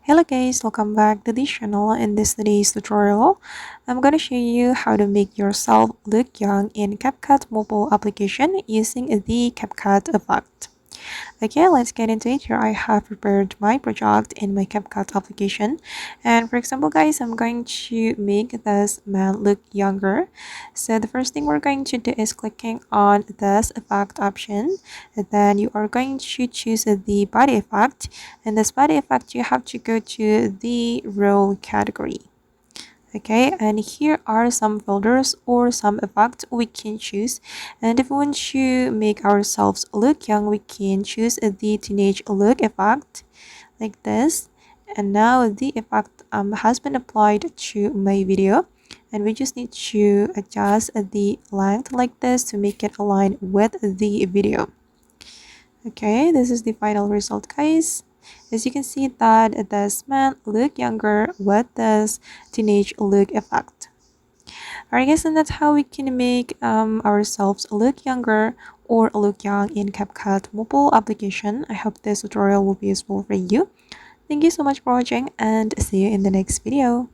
Hello guys, welcome back to the channel. In this today's tutorial, I'm going to show you how to make yourself look young in CapCut mobile application using the CapCut effect. Okay, let's get into it. Here I have prepared my project in my CapCut application. And for example, guys, I'm going to make this man look younger. So the first thing we're going to do is clicking on this effect option. And then you are going to choose the body effect. In this body effect, you have to go to the role category. Okay, and here are some filters or some effects we can choose. And if we want to make ourselves look young, we can choose the teenage look effect like this. And now the effect has been applied to my video, and we just need to adjust the length like this to make it align with the video. Okay, this is the final result, guys. As you can see that this man look younger with this teenage look effect. Alright guys, and that's how we can make ourselves look younger or look young in CapCut mobile application. I hope this tutorial will be useful for you. Thank you so much for watching and see you in the next video.